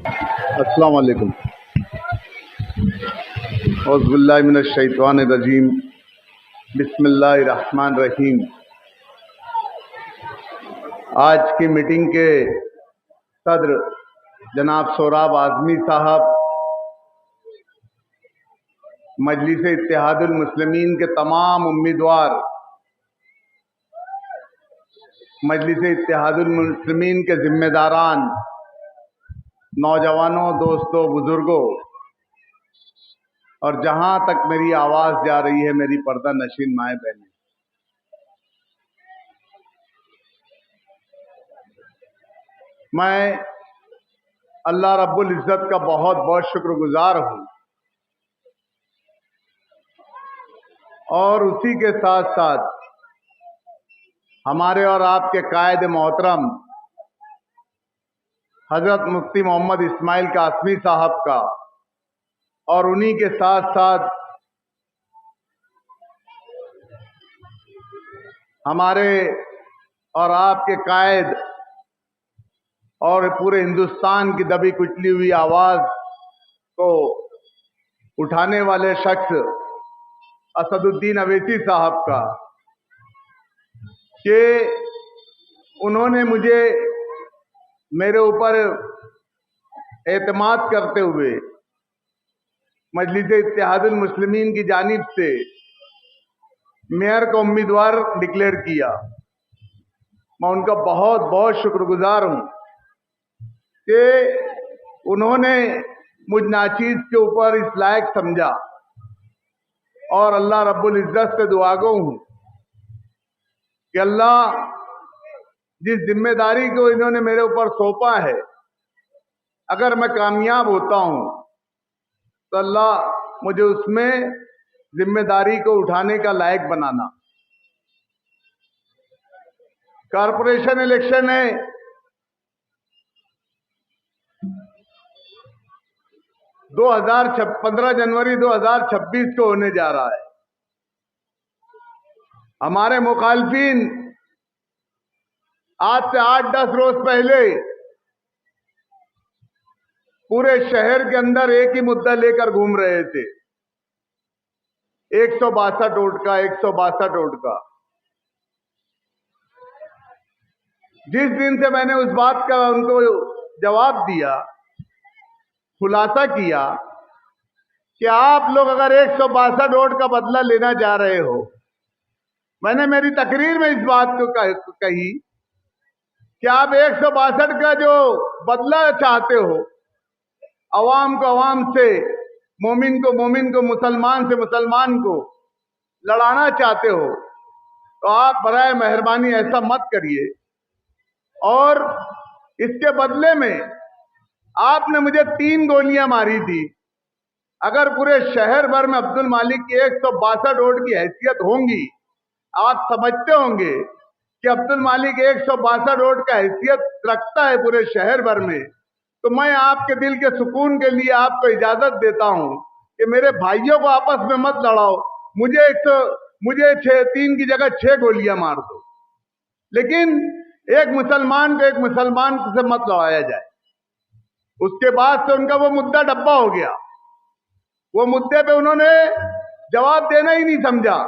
अस्सलाम वालेकुम। औज़ुबिल्लाहि मिनश्शैतानिर्रजीम। बिस्मिल्लाहिर्रहमानिर्रहीम। आज की मीटिंग के सदर जनाब सोहराब आज़मी साहब, मजलिस इत्तेहादुल मुस्लिमीन के तमाम उम्मीदवार, मजलिस इत्तेहादुल मुस्लिमीन के जिम्मेदारान, नौजवानों, दोस्तों, बुजुर्गों और जहां तक मेरी आवाज जा रही है मेरी पर्दा नशीन माए बहनें, मैं अल्लाह रब्बुल इज़्ज़त का बहुत बहुत शुक्रगुजार हूं और उसी के साथ साथ हमारे और आपके कायद मोहतरम हजरत मुफ्ती मोहम्मद इस्माइल कासमी साहब का, और उन्हीं के साथ साथ हमारे और आपके कायद और पूरे हिंदुस्तान की दबी कुचली हुई आवाज को उठाने वाले शख्स असदुद्दीन अवैसी साहब का, कि उन्होंने मुझे मेरे ऊपर एतमाद करते हुए मजलिस इत्तेहादुल मुस्लिमीन की जानिब से मेयर का उम्मीदवार डिक्लेयर किया। मैं उनका बहुत बहुत शुक्रगुजार हूं कि उन्होंने मुझ नाचीज के ऊपर इस लायक समझा, और अल्लाह रब्बुल इज़्ज़त से दुआगो हूं कि अल्लाह जिस जिम्मेदारी को इन्होंने मेरे ऊपर सौंपा है, अगर मैं कामयाब होता हूं तो अल्लाह मुझे उसमें जिम्मेदारी को उठाने का लायक बनाना। कारपोरेशन इलेक्शन है, 15 जनवरी 2026 को होने जा रहा है। हमारे मुखालफिन आज से 8-10 रोज पहले पूरे शहर के अंदर एक ही मुद्दा लेकर घूम रहे थे, 162 वोट का, 162 वोट का। जिस दिन से मैंने उस बात का उनको जवाब दिया, खुलासा किया कि आप लोग अगर 162 वोट का बदला लेना चाह रहे हो, मैंने मेरी तकरीर में इस बात को कही कि आप 162 का जो बदला चाहते हो, अवाम को अवाम से, मोमिन को मोमिन को, मुसलमान से मुसलमान को लड़ाना चाहते हो, तो आप बराए मेहरबानी ऐसा मत करिए। और इसके बदले में आपने मुझे 3 गोलियां मारी थी। अगर पूरे शहर भर में अब्दुल मालिक की 162 वोट की हैसियत होंगी, आप समझते होंगे कि अब्दुल मालिक 162 वोट का हैसियत रखता है पूरे शहर भर में, तो मैं आपके दिल के सुकून के लिए आपको इजाजत देता हूं कि मेरे भाइयों को आपस में मत लड़ाओ, मुझे 3 की जगह 6 गोलियां मार दो, लेकिन एक मुसलमान को एक मुसलमान से मत लड़ाया जाए। उसके बाद से उनका वो मुद्दा डब्बा हो गया। वो मुद्दे पे उन्होंने जवाब देना ही नहीं समझा।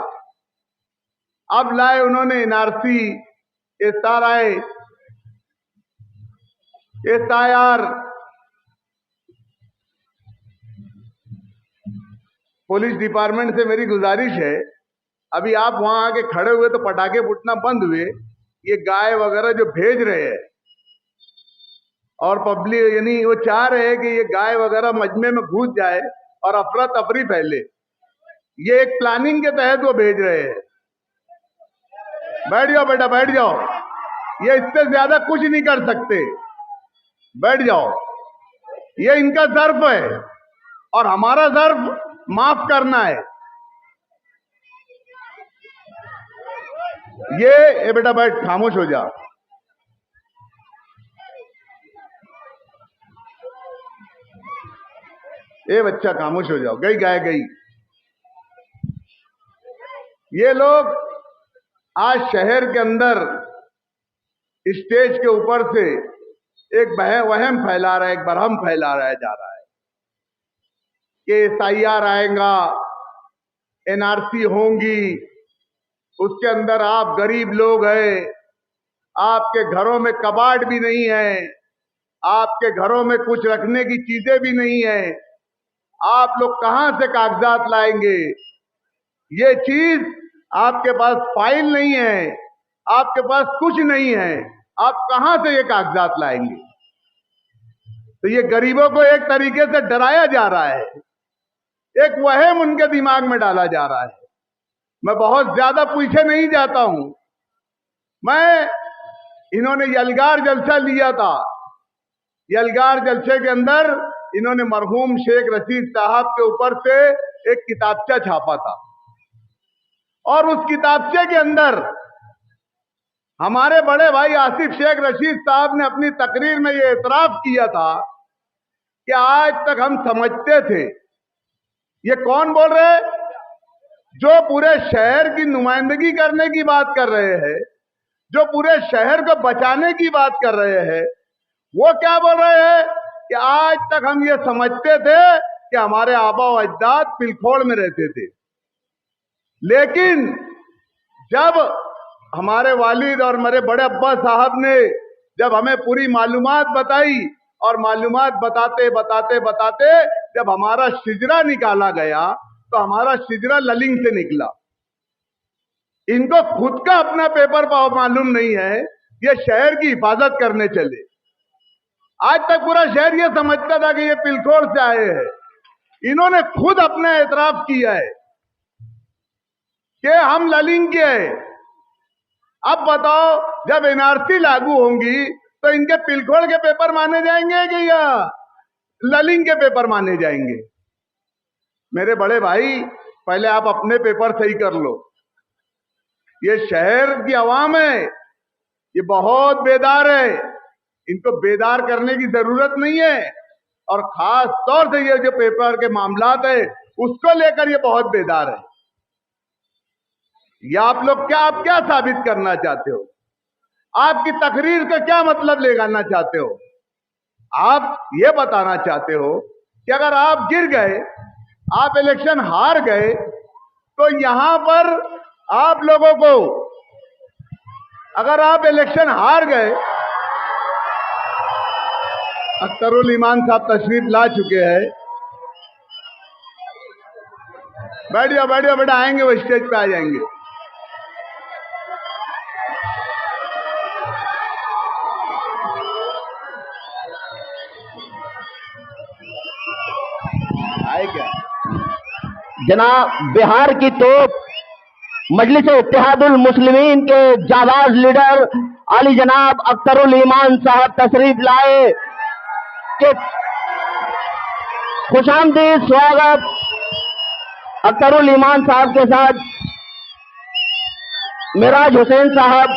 अब लाए उन्होंने एनआरसी, एसआईआर, पुलिस डिपार्टमेंट से मेरी गुजारिश है, अभी आप वहां आके खड़े हुए तो पटाखे फूटना बंद हुए, ये गाय वगैरह जो भेज रहे हैं, और पब्लिक यानी वो चाह रहे हैं कि ये गाय वगैरह मजमे में घुस जाए और अफरा तफरी फैले, ये एक प्लानिंग के तहत वो भेज रहे हैं। बैठ जाओ बेटा, बैठ जाओ, ये इससे ज्यादा कुछ नहीं कर सकते, बैठ जाओ। ये इनका ज़र्फ है और हमारा ज़र्फ माफ करना है। ये बेटा बैठ, खामोश हो जा। ए बच्चा खामोश हो जाओ, गई गाय गई। ये लोग आज शहर के अंदर स्टेज के ऊपर से एक वहम फैला रहा है, एक भ्रम फैला रहा जा रहा है कि एसआईआर आएगा, एनआरसी होंगी, उसके अंदर आप गरीब लोग हैं, आपके घरों में कबाड़ भी नहीं है, आपके घरों में कुछ रखने की चीजें भी नहीं है, आप लोग कहां से कागजात लाएंगे? ये चीज आपके पास फाइल नहीं है, आपके पास कुछ नहीं है, आप कहां से ये कागजात लाएंगे? तो ये गरीबों को एक तरीके से डराया जा रहा है, एक वहम उनके दिमाग में डाला जा रहा है। मैं बहुत ज्यादा पीछे नहीं जाता हूं। इन्होंने यलगार जलसा लिया था। यलगार जलसे के अंदर इन्होंने मरहूम शेख रशीद साहब के ऊपर से एक किताबचा छापा था, और उस किताबचे के अंदर हमारे बड़े भाई आसिफ शेख रशीद साहब ने अपनी तकरीर में यह एतराफ किया था कि आज तक हम समझते थे, ये कौन बोल रहे हैं? जो पूरे शहर की नुमाइंदगी करने की बात कर रहे हैं, जो पूरे शहर को बचाने की बात कर रहे हैं, वो क्या बोल रहे हैं कि आज तक हम ये समझते थे कि हमारे आबा व अजदाद पिलखोड़ में रहते थे, लेकिन जब हमारे वालिद और मेरे बड़े अब्बा साहब ने जब हमें पूरी मालूमात बताई, और मालूमात बताते बताते बताते जब हमारा शिजरा निकाला गया, तो हमारा शिजरा ललिंग से निकला। इनको खुद का अपना पेपर मालूम नहीं है, ये शहर की हिफाजत करने चले। आज तक पूरा शहर ये समझता था कि ये पिलखोड़ से आए हैं। इन्होंने खुद अपना एतराफ किया है कि हम ललिंग के हैं। अब बताओ, जब एनआरसी लागू होंगी तो इनके पिलखोड़ के पेपर माने जाएंगे कि या ललिंग के पेपर माने जाएंगे? मेरे बड़े भाई, पहले आप अपने पेपर सही कर लो। ये शहर की आवाम है, ये बहुत बेदार है, इनको बेदार करने की जरूरत नहीं है, और खास तौर से ये जो पेपर के मामलात है उसको लेकर ये बहुत बेदार है। या आप लोग आप क्या साबित करना चाहते हो? आपकी तकरीर का क्या मतलब लगाना चाहते हो? आप ये बताना चाहते हो कि अगर आप गिर गए, आप इलेक्शन हार गए, तो यहां पर आप लोगों को, अगर आप इलेक्शन हार गए, अख्तरुल ईमान साहब तशरीफ ला चुके हैं। बैठ जाओ बैठ जाओ बेटा, आएंगे वो स्टेज पे आ जाएंगे। आए क्या जनाब बिहार की तोप मजलिस इत्तेहादुल मुस्लिमीन के जाबाज लीडर आली जनाब अख्तरुल ईमान साहब तशरीफ लाए के खुशामदीद स्वागत अख्तरुल ईमान साहब के साथ मिराज हुसैन साहब,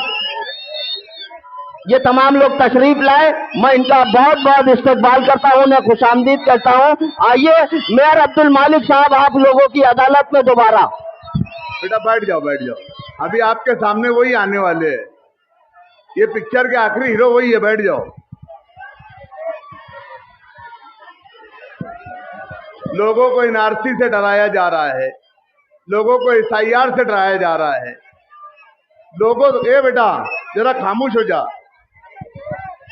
ये तमाम लोग तशरीफ लाए। मैं इनका बहुत बहुत इस्तकबाल करता हूँ, उन्हें खुशामदीद करता हूँ। आइए मेयर अब्दुल मालिक साहब, आप लोगों की अदालत में दोबारा। बेटा बैठ जाओ बैठ जाओ, अभी आपके सामने वही आने वाले हैं। ये पिक्चर के आखिरी हीरो वही है, बैठ जाओ। लोगों को एनआरसी से डराया जा रहा है, लोगों को एसआईआर से डराया जा रहा है। लोगों, ए बेटा जरा खामोश हो जा।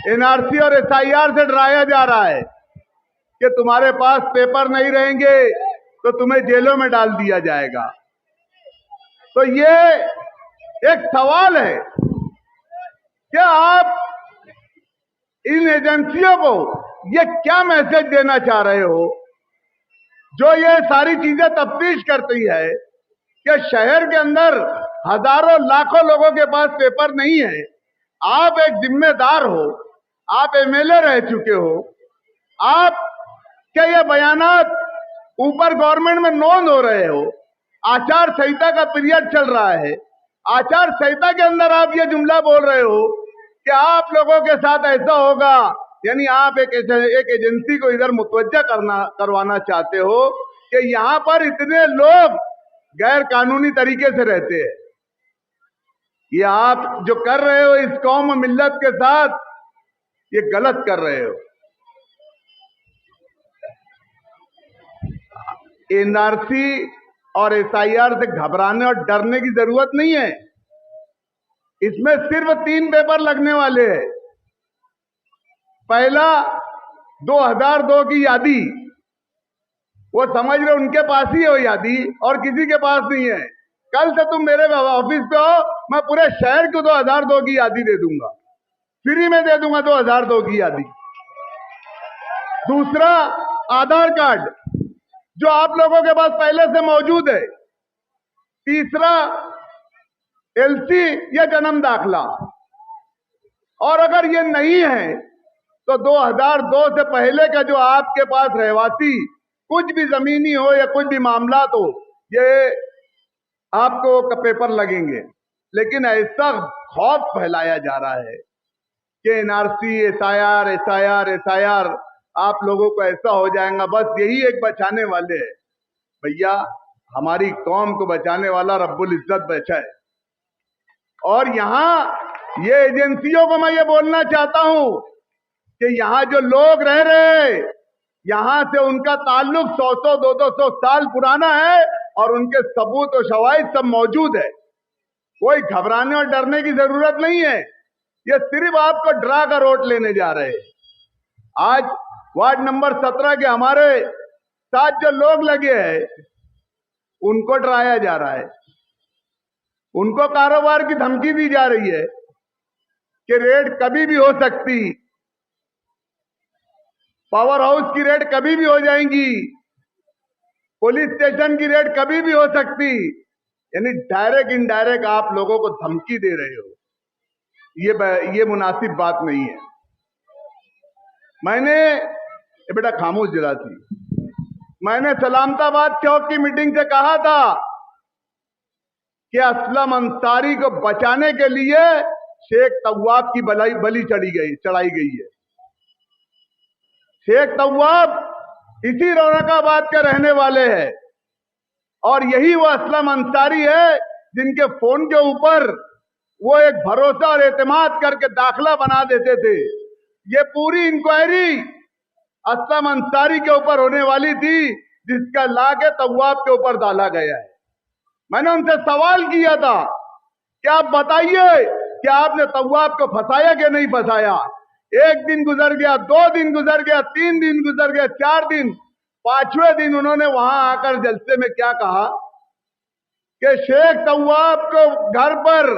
एनआरसी और एसआईआर से डराया जा रहा है कि तुम्हारे पास पेपर नहीं रहेंगे तो तुम्हें जेलों में डाल दिया जाएगा। तो ये एक सवाल है कि आप इन एजेंसियों को ये क्या मैसेज देना चाह रहे हो, जो ये सारी चीजें तफ्तीश करती है कि शहर के अंदर हजारों लाखों लोगों के पास पेपर नहीं है। आप एक जिम्मेदार हो, आप एमएलए रह चुके हो, आप क्या ये बयानात ऊपर गवर्नमेंट में नोंद हो रहे हो? आचार संहिता का पीरियड चल रहा है, आचार संहिता के अंदर आप ये जुमला बोल रहे हो कि आप लोगों के साथ ऐसा होगा, यानी आप एक एजेंसी को इधर मुतवज्जा करवाना चाहते हो कि यहां पर इतने लोग गैर कानूनी तरीके से रहते हैं। ये आप जो कर रहे हो इस कौम मिल्लत के साथ, ये गलत कर रहे हो। एनआरसी और एसआईआर से घबराने और डरने की जरूरत नहीं है। इसमें सिर्फ 3 पेपर लगने वाले हैं। पहला 2002 की यादी, वो समझ रहे उनके पास ही है वो यादी, और किसी के पास नहीं है। कल से तुम मेरे ऑफिस पे हो, मैं पूरे शहर को 2002 की यादी दे दूंगा, फ्री में दे दूंगा 2002 की यादी। दूसरा, आधार कार्ड जो आप लोगों के पास पहले से मौजूद है। तीसरा, एलसी या जन्म दाखला। और अगर ये नहीं है तो 2002 से पहले का जो आपके पास रहवासी कुछ भी जमीनी हो या कुछ भी मामला हो, ये आपको पेपर लगेंगे। लेकिन ऐसा खौफ फैलाया जा रहा है कि एनआरसी, एसआईआर आप लोगों को ऐसा हो जाएगा। बस यही एक बचाने वाले हैं। भैया, हमारी कौम को बचाने वाला रब्बुल इज्जत बैठा है। और यहां ये एजेंसियों को मैं ये बोलना चाहता हूं कि यहां जो लोग रह रहे हैं, यहां से उनका ताल्लुक 100-100, 200 साल पुराना है और उनके सबूत और शवाहिद सब मौजूद है। कोई घबराने और डरने की जरूरत नहीं है। ये सिर्फ आपको डरा कर वोट लेने जा रहे हैं। आज वार्ड नंबर 17 के हमारे साथ जो लोग लगे हैं, उनको डराया जा रहा है। उनको कारोबार की धमकी दी जा रही है कि रेड कभी भी हो सकती, पावर हाउस की रेड कभी भी हो जाएंगी, पुलिस स्टेशन की रेड कभी भी हो सकती। यानी डायरेक्ट इनडायरेक्ट आप लोगों को धमकी दे रहे हो। ये मुनासिब बात नहीं है। मैंने बेटा खामोश जरा थी, मैंने सलामताबाद चौक की मीटिंग से कहा था कि असलम अंसारी को बचाने के लिए शेख तव्वाब की बलि चढ़ाई गई है। शेख तव्वाब इसी रौनकाबाद के रहने वाले हैं और यही वो असलम अंसारी है जिनके फोन के ऊपर वो एक भरोसा और एतमाद करके दाखला बना देते थे। ये पूरी इंक्वायरी असलम अंसारी के ऊपर होने वाली थी, जिसका लाके तव्वाब के ऊपर डाला गया है। मैंने उनसे सवाल किया था कि आप बताइए कि आपने तव्वाब को फंसाया कि नहीं फंसाया। 1 दिन गुजर गया, 2 दिन गुजर गया, 3 दिन गुजर गया, 4 दिन, 5वें दिन उन्होंने वहां आकर जलसे में क्या कहा कि शेख तव्वाब को घर पर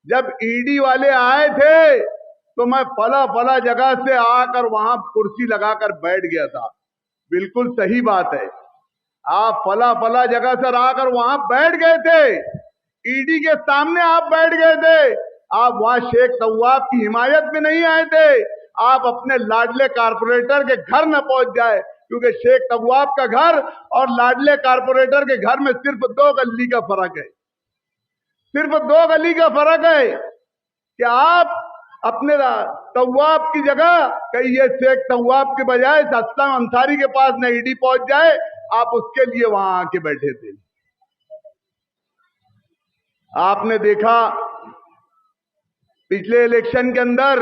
जब ईडी वाले आए थे तो मैं फला जगह से आकर वहां कुर्सी लगाकर बैठ गया था। बिल्कुल सही बात है, आप फला जगह से आकर वहां बैठ गए थे, ईडी के सामने आप बैठ गए थे। आप वहां शेख तव्वाब की हिमायत में नहीं आए थे। आप अपने लाडले कारपोरेटर के घर न पहुंच जाए, क्योंकि शेख तव्वाब का घर और लाडले कारपोरेटर के घर में सिर्फ 2 गली का फर्क है। सिर्फ 2 गली का फर्क है कि आप अपने तव्वाब की जगह कहिए शेख तव्वाब के बजाय असलम अंसारी के पास न ईडी पहुंच जाए, आप उसके लिए वहां आके बैठे थे। आपने देखा पिछले इलेक्शन के अंदर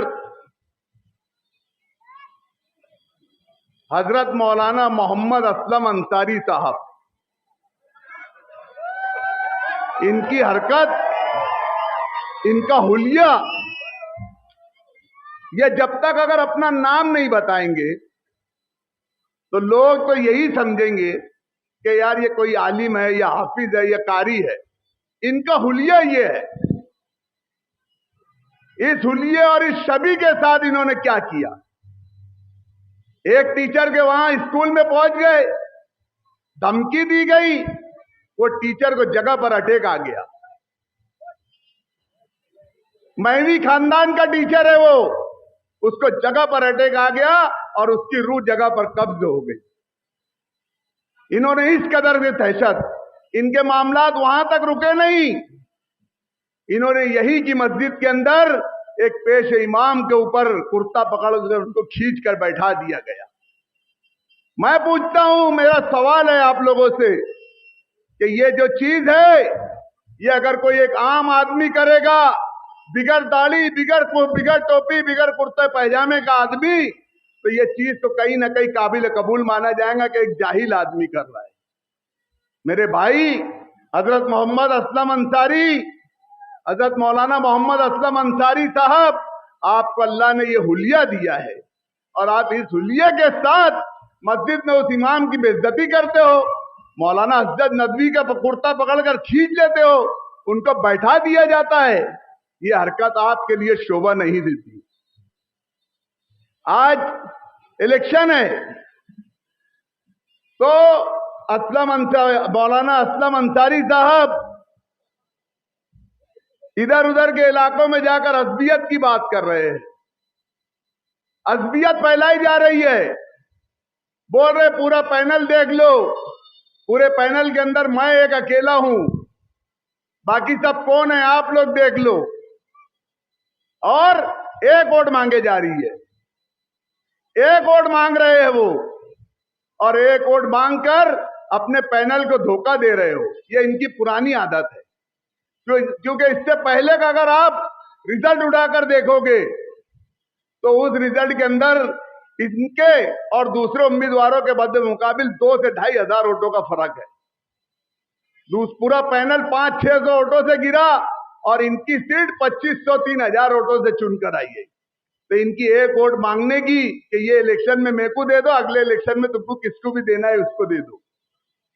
हजरत मौलाना मोहम्मद असलम अंसारी साहब, इनकी हरकत, इनका हुलिया, ये जब तक अगर अपना नाम नहीं बताएंगे तो लोग तो यही समझेंगे कि यार ये कोई आलिम है या हाफिज है या कारी है। इनका हुलिया ये है। इस हुलिये और इस छवि के साथ इन्होंने क्या किया, एक टीचर के वहां स्कूल में पहुंच गए, धमकी दी गई, वो टीचर को जगह पर अटैक आ गया। महवी खानदान का टीचर है वो, उसको जगह पर अटैक आ गया और उसकी रूह जगह पर कब्ज हो गई। इन्होंने इस कदर से दहशत, इनके मामलात वहां तक रुके नहीं, इन्होंने यही की मस्जिद के अंदर एक पेश इमाम के ऊपर कुर्ता पकड़कर उनको खींच कर बैठा दिया गया। मैं पूछता हूं, मेरा सवाल है आप लोगों से कि ये जो चीज है, ये अगर कोई एक आम आदमी करेगा बिगर दाढ़ी, बिगर टोपी, बिगर कुर्ते पैजामे का आदमी, तो ये चीज तो कहीं ना कहीं काबिल कबूल माना जाएगा कि एक जाहिल आदमी कर रहा है। मेरे भाई हजरत मोहम्मद असलम अंसारी, हजरत मौलाना मोहम्मद असलम अंसारी साहब, आपको अल्लाह ने ये हुलिया दिया है और आप इस हुलिया के साथ मस्जिद में उस इमाम की बेइज्जती करते हो। मौलाना हजरत नदवी का कुर्ता पकड़कर खींच लेते हो, उनको बैठा दिया जाता है। ये हरकत आपके लिए शोभा नहीं देती। आज इलेक्शन है तो मौलाना असलम अंसारी साहब इधर उधर के इलाकों में जाकर अजबियत की बात कर रहे हैं। अजबियत फैलाई जा रही है। बोल रहे पूरा पैनल देख लो, पूरे पैनल के अंदर मैं एक अकेला हूं, बाकी सब कौन है आप लोग देख लो। और एक वोट मांगे जा रही है, एक वोट मांग रहे हैं वो, और एक वोट मांगकर अपने पैनल को धोखा दे रहे हो। ये इनकी पुरानी आदत है। क्योंकि इससे पहले का अगर आप रिजल्ट उठाकर देखोगे तो उस रिजल्ट के अंदर इनके और दूसरे उम्मीदवारों के बदले मुकाबिल 2 से 2.5 हजार वोटों का फर्क है। पूरा पैनल 500-600 वोटों से गिरा और इनकी सीट 2500-3000 वोटों से चुनकर आई है। तो इनकी एक वोट मांगने की कि ये इलेक्शन में मेरे को दे दो, अगले इलेक्शन में तुमको किसको भी देना है उसको दे दो,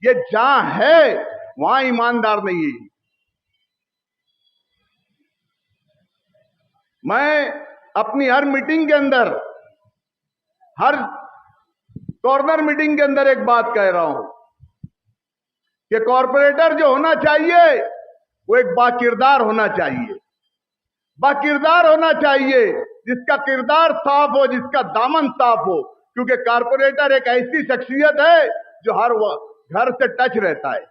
ये जहां है वहां ईमानदार नहीं है। मैं अपनी हर मीटिंग के अंदर, हर कॉर्नर मीटिंग के अंदर एक बात कह रहा हूं कि कॉर्पोरेटर जो होना चाहिए वो एक बाकिरदार होना चाहिए। बाकिरदार होना चाहिए, जिसका किरदार साफ हो, जिसका दामन साफ हो। क्योंकि कॉर्पोरेटर एक ऐसी शख्सियत है जो हर घर से टच रहता है,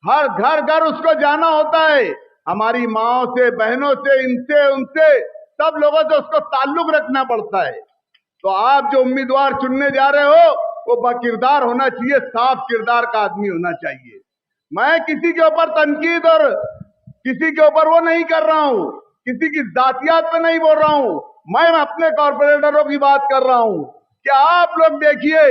हर घर घर उसको जाना होता है। हमारी माओ से, बहनों से, इनसे उनसे सब लोगों से उसको ताल्लुक रखना पड़ता है। तो आप जो उम्मीदवार चुनने जा रहे हो वो बाकिरदार होना चाहिए, साफ किरदार का आदमी होना चाहिए। मैं किसी के ऊपर तनकीद और किसी के ऊपर वो नहीं कर रहा हूं, किसी की जातियात पे नहीं बोल रहा हूं, मैं अपने कॉर्पोरेटरों की बात कर रहा हूं। क्या आप लोग देखिए,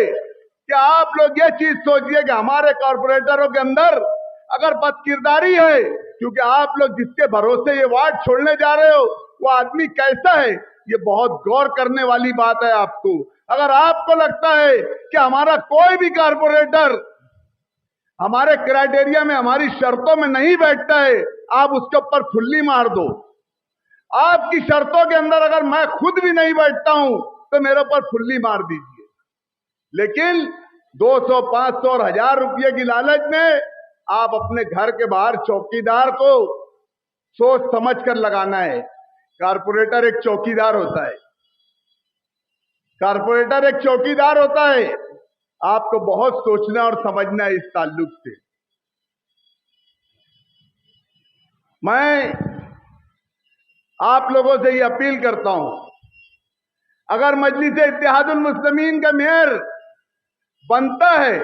क्या आप लोग ये चीज सोचिए कि हमारे कॉर्पोरेटरों के अंदर अगर बदकिरदारी है, क्योंकि आप लोग जिसके भरोसे ये वार्ड छोड़ने जा रहे हो वो आदमी कैसा है, ये बहुत गौर करने वाली बात है आपको। अगर आपको लगता है कि हमारा कोई भी कॉर्पोरेटर हमारे क्राइटेरिया में, हमारी शर्तों में नहीं बैठता है, आप उसके ऊपर फुल्ली मार दो। आपकी शर्तों के अंदर अगर मैं खुद भी नहीं बैठता हूं तो मेरे ऊपर फुल्ली मार दीजिए। लेकिन 200, 500 और 1000 रुपये की लालच में आप अपने घर के बाहर चौकीदार को सोच समझ कर लगाना है। कॉर्पोरेटर एक चौकीदार होता है, कॉर्पोरेटर एक चौकीदार होता है। आपको बहुत सोचना और समझना है इस ताल्लुक से। मैं आप लोगों से ये अपील करता हूं, अगर मजलिस इत्तेहादुल मुस्लिमीन का मेयर बनता है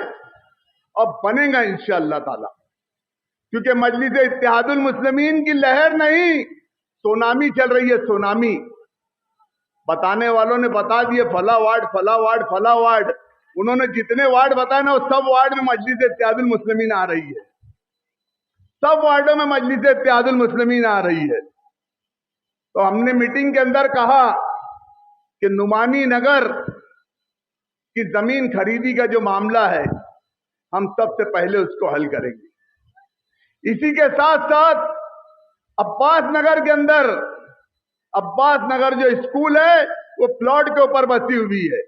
और बनेगा इंशाअल्लाह ताला, क्योंकि मजलिस इत्तेहादुल मुस्लिमीन की लहर नहीं, सोनामी चल रही है, सोनामी। बताने वालों ने बता दिए फला वार्ड, फला वार्ड, फला वार्ड। उन्होंने जितने वार्ड बताए ना, वो सब वार्ड में मजलिस इत्तेहादुल मुस्लिमीन आ रही है, सब वार्डों में मजलिस इत्तेहादुल मुस्लिमीन आ रही है। तो हमने मीटिंग के अंदर कहा कि नुमानी नगर की जमीन खरीदी का जो मामला है, हम सबसे पहले उसको हल करेंगे। इसी के साथ साथ अब्बास नगर के अंदर, अब्बास नगर जो स्कूल है वो प्लॉट के ऊपर बसी हुई है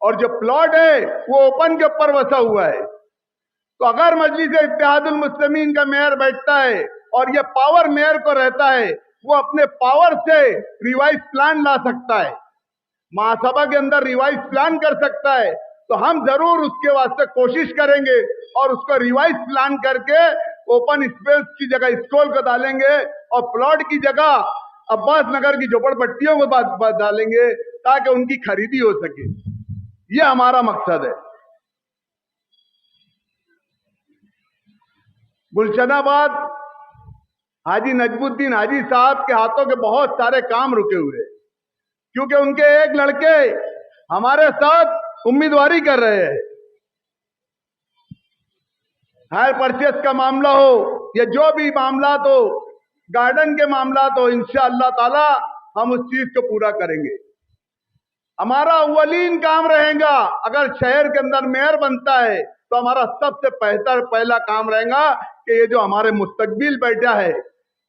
और जो प्लॉट है वो ओपन के ऊपर बसा हुआ है। तो अगर मजलिस इत्तेहादुल मुस्लिमीन का मेयर बैठता है और ये पावर मेयर को रहता है, वो अपने पावर से रिवाइज प्लान ला सकता है, महासभा के अंदर रिवाइज प्लान कर सकता है। तो हम जरूर उसके वास्ते कोशिश करेंगे और उसको रिवाइज प्लान करके ओपन स्पेस की जगह स्कूल को डालेंगे और प्लॉट की जगह अब्बास नगर की झोपड़पट्टियों को डालेंगे ताकि उनकी खरीदी हो सके। यह हमारा मकसद है। गुलशनाबाद हाजी नजमुद्दीन हाजी साहब के हाथों के बहुत सारे काम रुके हुए, क्योंकि उनके एक लड़के हमारे साथ उम्मीदवारी कर रहे हैं। हायर परचेस का मामला हो या जो भी मामला हो, गार्डन के मामला तो इंशाअल्लाह ताला हम उस चीज को पूरा करेंगे। हमारा अव्वलीन काम रहेगा, अगर शहर के अंदर मेयर बनता है तो हमारा सबसे पहला काम रहेगा कि ये जो हमारे मुस्तकबिल बैठा है,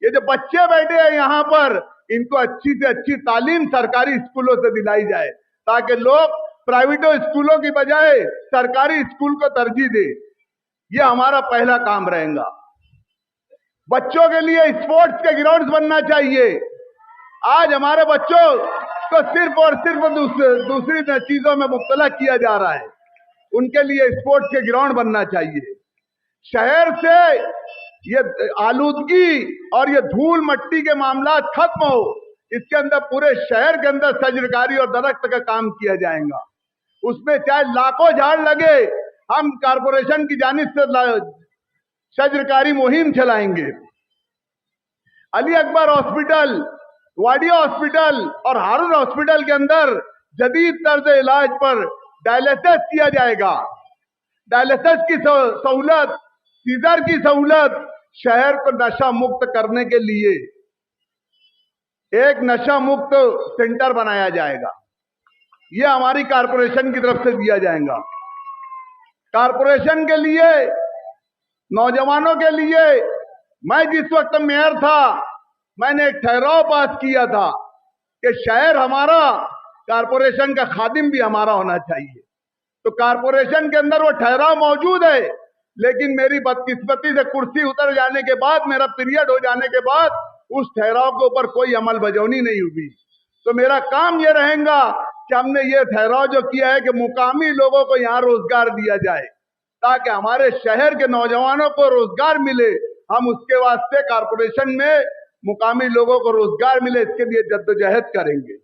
ये जो बच्चे बैठे हैं यहाँ पर, इनको अच्छी से अच्छी तालीम सरकारी स्कूलों से दिलाई जाए, ताकि लोग प्राइवेट स्कूलों की बजाय सरकारी स्कूल को तरजीह दे। ये हमारा पहला काम रहेगा। बच्चों के लिए स्पोर्ट्स के ग्राउंड्स बनना चाहिए। आज हमारे बच्चों को सिर्फ और सिर्फ दूसरी चीजों में मुब्तला किया जा रहा है। उनके लिए स्पोर्ट्स के ग्राउंड बनना चाहिए। शहर से ये आलूदगी और ये धूल मट्टी के मामला खत्म हो, इसके अंदर पूरे शहर के अंदर सजरकारी और दरख्त का काम किया जाएगा। उसमें चाहे लाखों झाड़ लगे, हम कारपोरेशन की जानिब से सजरकारी मुहिम चलाएंगे। अली अकबर हॉस्पिटल, वाडिया हॉस्पिटल और हारून हॉस्पिटल के अंदर जदीद तर्ज इलाज पर डायलिसिस किया जाएगा। डायलिसिस की सहूलत, सीजर की सहूलत, शहर को नशा मुक्त करने के लिए एक नशा मुक्त सेंटर बनाया जाएगा। यह हमारी कारपोरेशन की तरफ से दिया जाएगा। कारपोरेशन के लिए, नौजवानों के लिए, मैं जिस वक्त मेयर था, मैंने एक ठहराव पास किया था कि शहर हमारा, कारपोरेशन का खादिम भी हमारा होना चाहिए। तो कारपोरेशन के अंदर वो ठहराव मौजूद है, लेकिन मेरी बदकिस्मती से कुर्सी उतर जाने के बाद, मेरा पीरियड हो जाने के बाद, उस ठहराव के ऊपर कोई अमल बजौनी नहीं हुई। तो मेरा काम ये रहेगा कि हमने ये ठहराव जो किया है कि मुकामी लोगों को यहाँ रोजगार दिया जाए, ताकि हमारे शहर के नौजवानों को रोजगार मिले। हम उसके वास्ते कारपोरेशन में मुकामी लोगों को रोजगार मिले, इसके लिए जद्दोजहद करेंगे।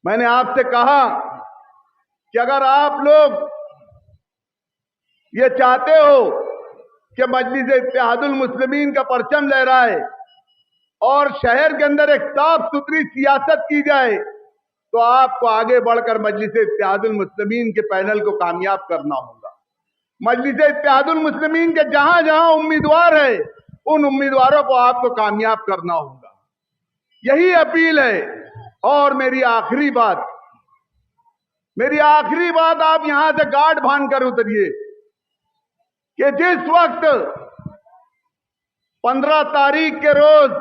मैंने आपसे कहा कि अगर आप लोग ये चाहते हो कि मजलिस इत्तेहादुल मुस्लिमीन का परचम लहराए और शहर के अंदर एक साफ सुथरी सियासत की जाए, तो आपको आगे बढ़कर मजलिस इत्तेहादुल मुस्लिमीन के पैनल को कामयाब करना होगा। मजलिस इत्तेहादुल मुस्लिमीन के जहां जहां उम्मीदवार है, उन उम्मीदवारों को आपको कामयाब करना होगा। यही अपील है। और मेरी आखिरी बात, आप यहां से गार्ड बांध कर उतरिए कि जिस वक्त 15 तारीख के रोज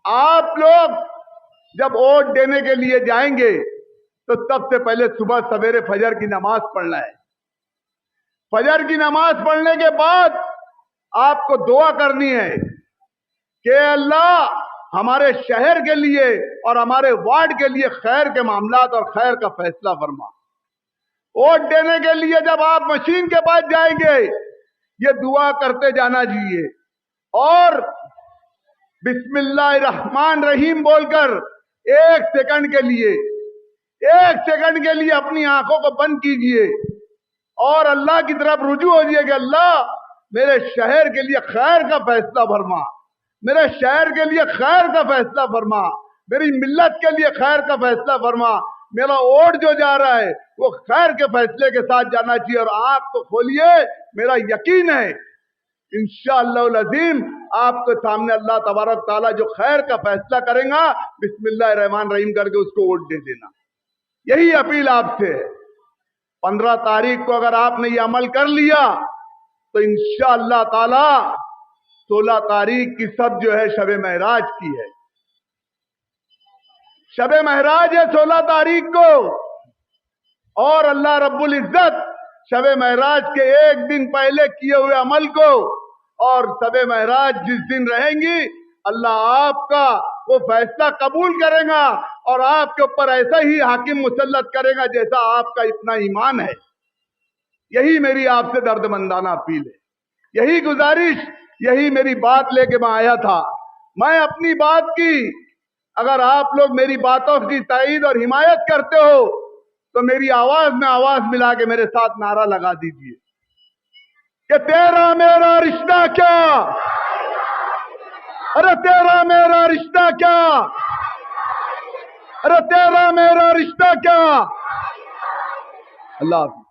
आप लोग जब वोट देने के लिए जाएंगे, तो सबसे पहले सुबह सवेरे फजर की नमाज पढ़ना है। फजर की नमाज पढ़ने के बाद आपको दुआ करनी है कि अल्लाह हमारे शहर के लिए और हमारे वार्ड के लिए खैर के मामलात और खैर का फैसला फरमा। वोट देने के लिए जब आप मशीन के पास जाएंगे, ये दुआ करते जाना चाहिए और बिस्मिल्लाहिर्रहमानिर्रहीम बोलकर एक सेकंड के लिए अपनी आंखों को बंद कीजिए और अल्लाह की तरफ रुजू हो जाइए कि अल्लाह मेरे शहर के लिए खैर का फैसला फरमा, मेरे शहर के लिए खैर का फैसला फरमा, मेरी मिल्लत के लिए खैर का फैसला फरमा। मेरा वोट जो जा रहा है वो खैर के फैसले के साथ जाना चाहिए। और आंख तो खोलिए, मेरा यकीन है इंशाअल्लाह अज़ीम आपके सामने अल्लाह तबारक ताला जो खैर का फैसला करेगा, बिस्मिल्लाहिर्रहमानिर्रहीम करके उसको वोट दे देना। यही अपील आपसे है। 15 तारीख को अगर आपने ये अमल कर लिया तो इंशाअल्लाह ताला 16 तारीख की सब जो है शब महराज की है। शब महराज है 16 तारीख को, और अल्लाह रब्बुल इज्जत शब महराज के एक दिन पहले किए हुए अमल को और शब महराज जिस दिन रहेंगी, अल्लाह आपका वो फैसला कबूल करेगा और आपके ऊपर ऐसा ही हाकिम मुसल्लत करेगा जैसा आपका इतना ईमान है। यही मेरी आपसे दर्दमंदाना अपील है, यही गुजारिश, यही मेरी बात लेके मैं आया था। मैं अपनी बात की, अगर आप लोग मेरी बातों की ताईद और हिमायत करते हो तो मेरी आवाज में आवाज मिला के मेरे साथ नारा लगा दीजिए कि तेरा मेरा रिश्ता क्या, अरे तेरा मेरा रिश्ता क्या, अरे तेरा मेरा रिश्ता क्या। अल्लाह हाफ़िज़।